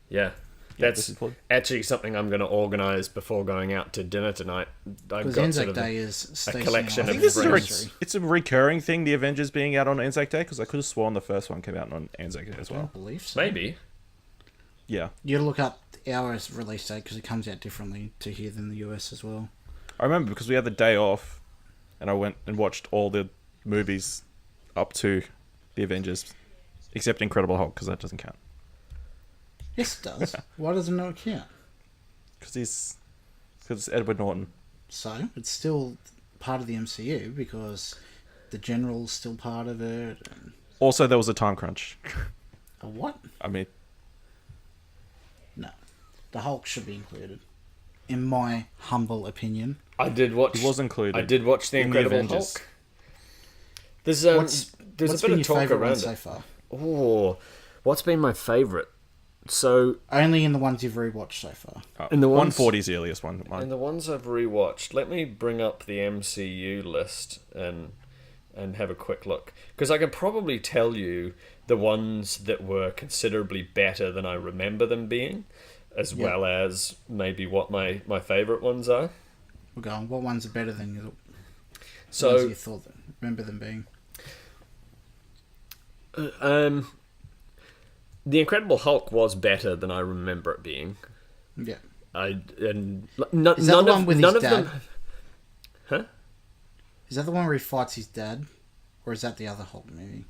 Yeah. this That's is actually something I'm going to organise before going out to dinner tonight. I've Because got Anzac sort of Day is a collection I of think this is friends. it's a recurring thing, the Avengers being out on Anzac Day, because I could have sworn the first one came out on Anzac Day as I well. don't believe so. Maybe. Yeah. You gotta look up our release date, because it comes out differently to here than the US as well. I remember because we had the day off, and I went and watched all the movies up to the Avengers, except Incredible Hulk, because that doesn't count. Yes, it does. Why does it not count? Because it's Edward Norton. So, it's still part of the MCU, because the General's still part of it. And... Also, there was a time crunch. A what? I mean, No. The Hulk should be included. In my humble opinion. I did watch. he was included. I did watch the in the Incredible Avengers. Hulk. There's What's a been bit your of talk favourite one around so it. far? Oh, what's been my favourite? So Only in the ones you've rewatched so far. In the ones- 140 is the earliest one. in the ones I've rewatched, let me bring up the MCU list and and have a quick look, because I can probably tell you the ones that were considerably better than I remember them being, as well as maybe what my favourite ones are. We're going. What ones are better than you? So ones you thought remember them being? The Incredible Hulk was better than I remember it being. Yeah. Is that the one with his dad? Them... Huh? Is that the one where he fights his dad, or is that the other Hulk movie?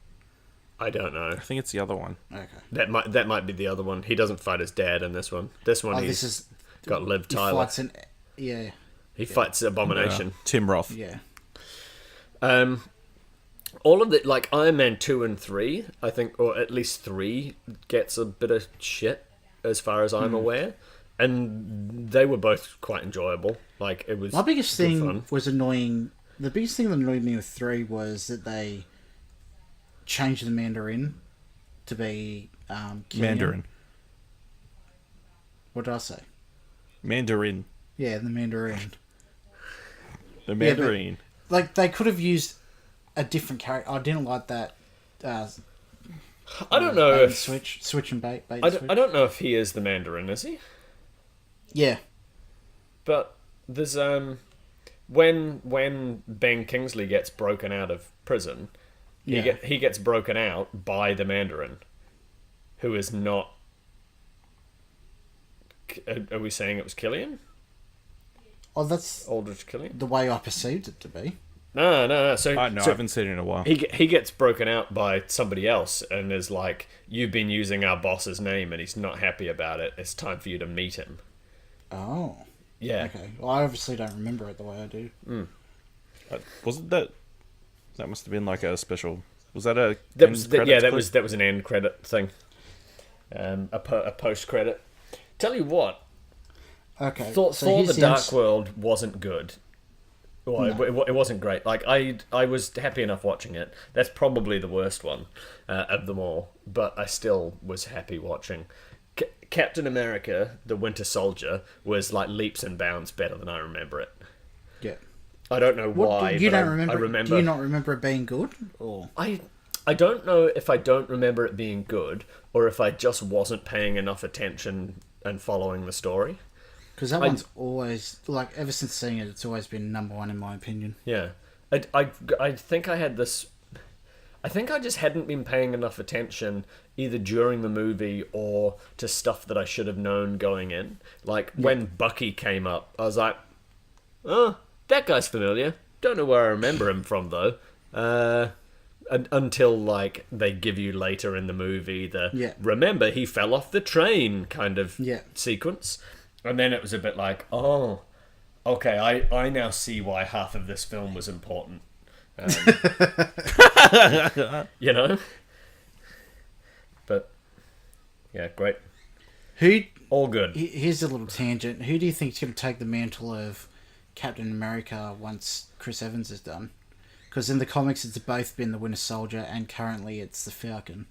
I don't know. I think it's the other one. Okay. That might be the other one. He doesn't fight his dad in this one. This one he's got Liv Tyler. He fights Abomination. Tim Roth. Yeah. All of the, like, Iron Man 2 and 3, I think, or at least 3, gets a bit of shit as far as I'm aware. And they were both quite enjoyable. Like, it was my biggest thing fun. Was annoying. The biggest thing that annoyed me with 3 was that they changed the Mandarin to be Killian. Mandarin. What did I say? Mandarin. Yeah, the Mandarin. The Mandarin. Yeah, like, they could have used a different character. I didn't like that. I don't know if switch and bait. I don't know if he is the Mandarin, is he? Yeah, but there's when Ben Kingsley gets broken out of prison, he gets broken out by the Mandarin, who is not. Are we saying it was Killian? Oh, that's Aldrich Killian. The way I perceived it to be. No. So I haven't seen it in a while. He gets broken out by somebody else and is like, "You've been using our boss's name," and he's not happy about it. It's time for you to meet him. Oh. Yeah. Okay. Well, I obviously don't remember it the way I do. Wasn't that? That must have been like a special. Was that a? That was an end credit thing. A post credit. Tell you what. Okay. Thor the Dark World wasn't good. Well, no. It wasn't great. Like, I was happy enough watching it. That's probably the worst one of them all. But I still was happy watching. Captain America, the Winter Soldier, was like leaps and bounds better than I remember it. Yeah. I don't know why. You don't remember? I remember. Do you not remember it being good? Or I don't know if I don't remember it being good or if I just wasn't paying enough attention and following the story. Because that one's always, like, ever since seeing it, it's always been number one in my opinion. Yeah. I think I had this... I think I just hadn't been paying enough attention either during the movie or to stuff that I should have known going in. Like, when Bucky came up, I was like, oh, that guy's familiar. Don't know where I remember him from, though. Until, like, they give you later in the movie the remember he fell off the train kind of sequence. And then it was a bit like, oh, okay, I now see why half of this film was important. You know? But, yeah, great. All good. Here's a little tangent. Who do you think's going to take the mantle of Captain America once Chris Evans is done? Because in the comics, it's both been the Winter Soldier and currently it's the Falcon.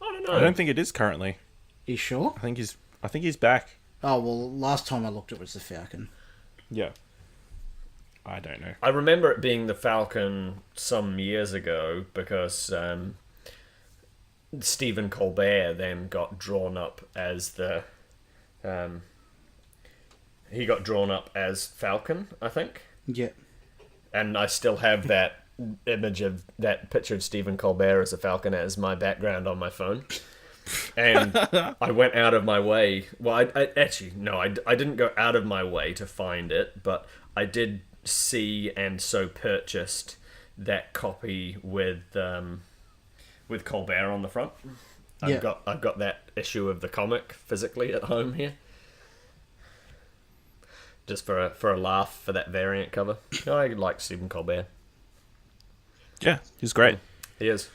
I don't know. I don't think it is currently. Are you sure? I think he's back. Oh, well, last time I looked, it was the Falcon. Yeah. I don't know. I remember it being the Falcon some years ago because Stephen Colbert then got drawn up as the... he got drawn up as Falcon, I think. Yeah. And I still have that image of that picture of Stephen Colbert as a Falcon as my background on my phone. And I went out of my way. Well, I didn't go out of my way to find it, but I did see and so purchased that copy with Colbert on the front. I've got that issue of the comic physically at home here, just for a laugh for that variant cover. I like Stephen Colbert. Yeah, he's great. He is.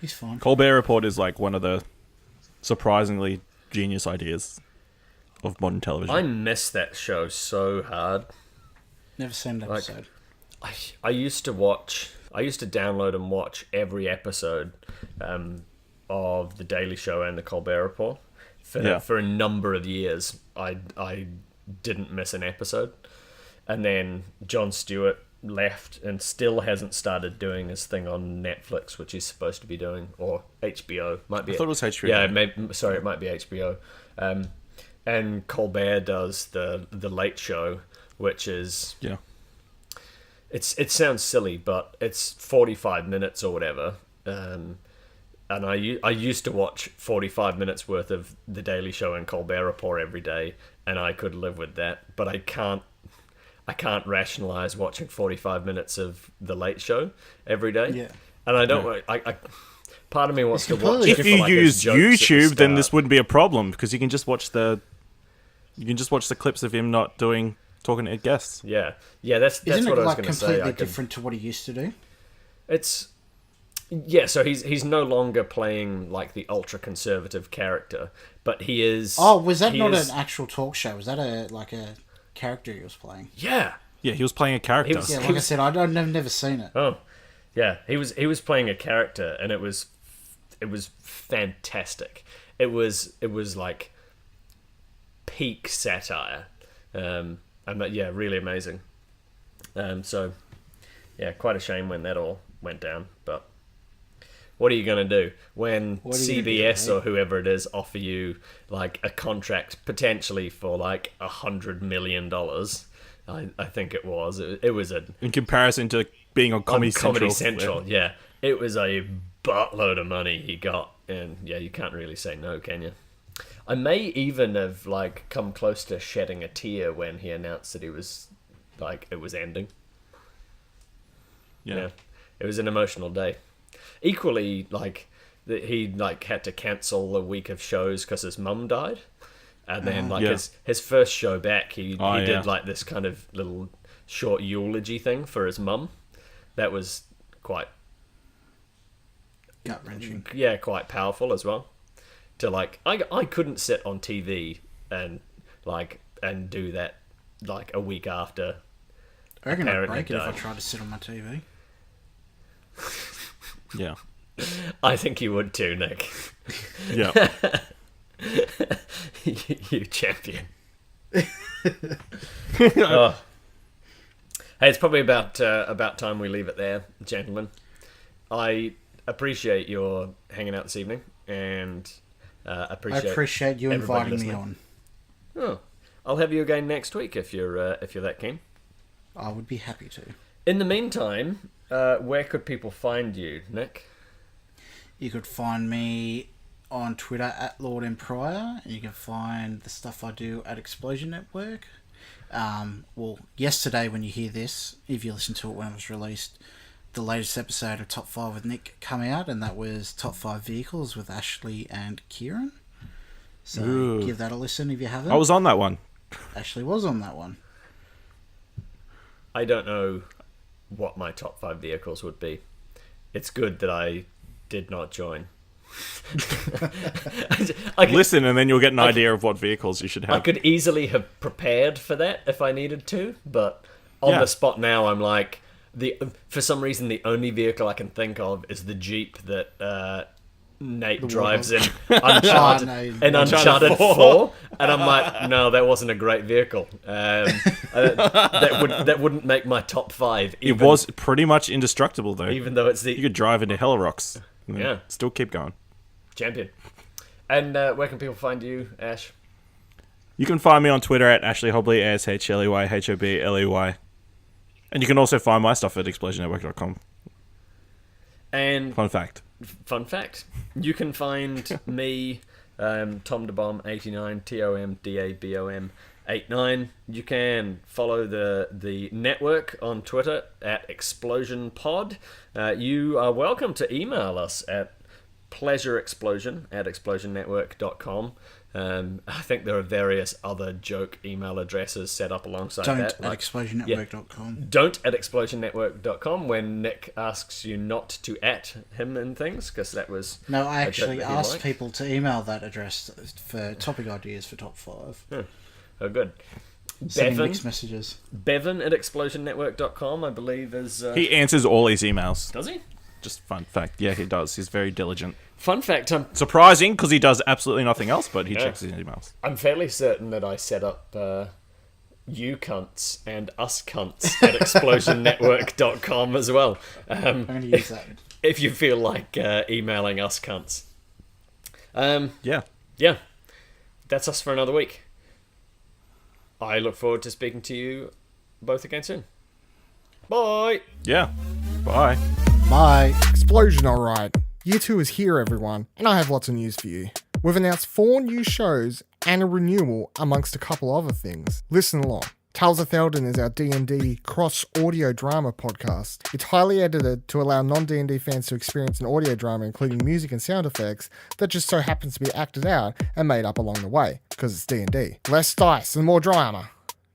He's fine. Colbert Report is like one of the surprisingly genius ideas of modern television. I miss that show so hard. Never seen an episode. I used to download and watch every episode of The Daily Show and The Colbert Report. For a number of years, I didn't miss an episode. And then Jon Stewart left and still hasn't started doing his thing on Netflix, which he's supposed to be doing, or HBO. Might be. I thought it was HBO. Yeah, sorry, it might be HBO. And Colbert does the Late Show, which is it sounds silly, but it's 45 minutes or whatever. And I used to watch 45 minutes worth of The Daily Show and Colbert Report every day, and I could live with that. But I can't rationalize watching 45 minutes of The Late Show every day. Yeah. And I don't. I part of me wants to watch. If you use YouTube, then this wouldn't be a problem because you can just watch the clips of him not talking to guests. Yeah. That's Isn't what it I was like going to say. completely different to what he used to do? So he's no longer playing like the ultra conservative character, but he is. Oh, was that not an actual talk show? Was that a character he was playing? Yeah, he was playing a character. I said, I've never seen it. Oh, yeah, he was playing a character, and it was fantastic. It was like peak satire, and really amazing. So yeah, quite a shame when that all went down, but. What are you going to do when CBS or whoever it is offer you like a contract potentially for like $100 million? I think it was. It was in comparison to being on Comedy Central. Yeah, it was a buttload of money he got, and yeah, you can't really say no, can you? I may even have like come close to shedding a tear when he announced that it was ending. Yeah, it was an emotional day. Equally, he had to cancel a week of shows because his mum died, and then his first show back, he did like this kind of little short eulogy thing for his mum. That was quite gut-wrenching. Yeah, quite powerful as well. To I couldn't sit on TV and do that like a week after. I reckon I'd break it if I tried to sit on my TV. Yeah. I think you would too, Nick. Yeah. you champion. Oh. Hey, it's probably about time we leave it there, gentlemen. I appreciate your hanging out this evening, and I appreciate you inviting me on. Oh, I'll have you again next week if you're that keen. I would be happy to. In the meantime, where could people find you, Nick? You could find me on Twitter at Lord Empire. You can find the stuff I do at Explosion Network. Yesterday when you hear this, if you listen to it when it was released, the latest episode of Top 5 with Nick come out, and that was Top 5 Vehicles with Ashley and Kieran. So give that a listen if you haven't. I was on that one. Ashley was on that one. I don't know what my top 5 vehicles would be. It's good that I did not join. Listen, and then you'll get an idea of what vehicles you should have. I could easily have prepared for that if I needed to, but on the spot now, I'm like, for some reason, the only vehicle I can think of is the Jeep that Nate drives in Uncharted, Uncharted 4, and I'm like, no, that wasn't a great vehicle. That wouldn't make my top 5. It was pretty much indestructible, though. Even though it's you could drive into Hell Rocks, and still keep going. Champion. And where can people find you, Ash? You can find me on Twitter at Ashley Hobley, ASHLEYHOBLEY. And you can also find my stuff at explosionnetwork.com. And fun fact, you can find me, Tom DeBomb 89, TOMDABOM 89. You can follow the network on Twitter at ExplosionPod. You are welcome to email us at pleasureexplosion@explosionnetwork.com. I think there are various other joke email addresses set up alongside that. Don't at explosionnetwork.com. Don't at explosionnetwork.com when Nick asks you not to at him and things, because that was... No, I actually asked people to email that address for topic ideas for top 5. Oh, good. Sending mixed messages. Bevan at explosionnetwork.com, I believe, is... He answers all his emails. Does he? Just fun fact. Yeah, he does. He's very diligent. Fun fact, surprising because he does absolutely nothing else, but he checks his emails. I'm fairly certain that I set up you cunts and us cunts at explosionnetwork.com as well. I'm going to use that. If you feel like emailing us cunts. Yeah. That's us for another week. I look forward to speaking to you both again soon. Bye. Yeah. Bye. Bye. Explosion, alright. Year 2 is here, everyone, and I have lots of news for you. We've announced 4 new shows and a renewal amongst a couple other things. Listen along. Tales of Theldon is our D&D cross-audio drama podcast. It's highly edited to allow non-D&D fans to experience an audio drama including music and sound effects that just so happens to be acted out and made up along the way, because it's D&D. Less dice and more drama.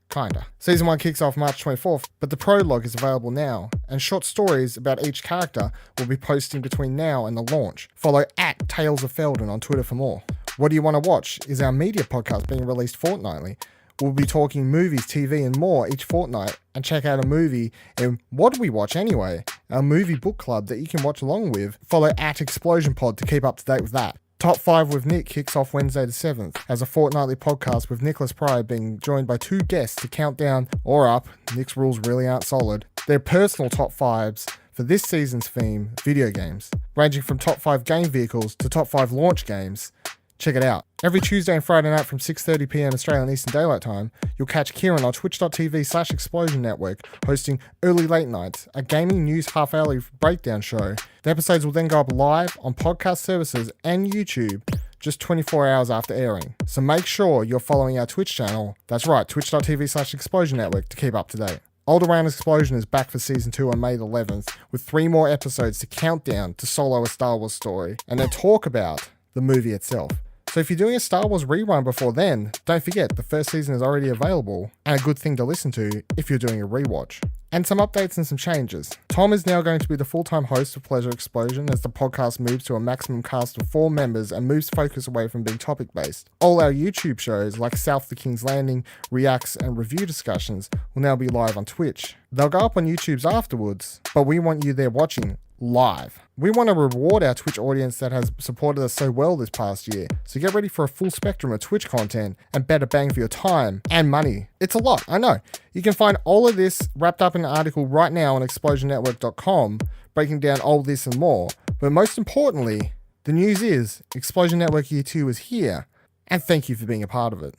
Kinda. Season 1 kicks off March 24th, but the prologue is available now, and short stories about each character will be posting between now and the launch. Follow at Tales of Theldon on Twitter for more. What Do You Want to Watch is our media podcast being released fortnightly. We'll be talking movies, TV, and more each fortnight, and check out a movie in What Do We Watch Anyway? Our movie book club that you can watch along with. Follow at Explosion Pod to keep up to date with that. Top 5 with Nick kicks off Wednesday the 7th as a fortnightly podcast with Nicholas Pryor being joined by 2 guests to count down or up, Nick's rules really aren't solid, their personal top 5s for this season's theme, video games, ranging from top 5 game vehicles to top 5 launch games. Check it out. Every Tuesday and Friday night from 6:30pm Australian Eastern Daylight Time, you'll catch Kieran on twitch.tv/Explosion Network hosting Early Late Nights, a gaming news half-hourly breakdown show. The episodes will then go up live on podcast services and YouTube just 24 hours after airing. So make sure you're following our Twitch channel. That's right, twitch.tv/Explosion Network to keep up to date. Old Around Explosion is back for Season 2 on May the 11th, with 3 more episodes to count down to solo a Star Wars story, and then talk about the movie itself. So if you're doing a Star Wars rerun before then, don't forget the first season is already available and a good thing to listen to if you're doing a rewatch. And some updates and some changes. Tom is now going to be the full-time host of Pleasure Explosion as the podcast moves to a maximum cast of 4 members and moves focus away from being topic-based. All our YouTube shows like South the King's Landing, reacts and review discussions will now be live on Twitch. They'll go up on YouTube's afterwards, but we want you there watching live. We want to reward our Twitch audience that has supported us so well this past year, so get ready for a full spectrum of Twitch content and better bang for your time and money. It's a lot, I know. You can find all of this wrapped up in an article right now on explosionnetwork.com, breaking down all this and more. But most importantly, the news is Explosion Network Year 2 is here, and thank you for being a part of it.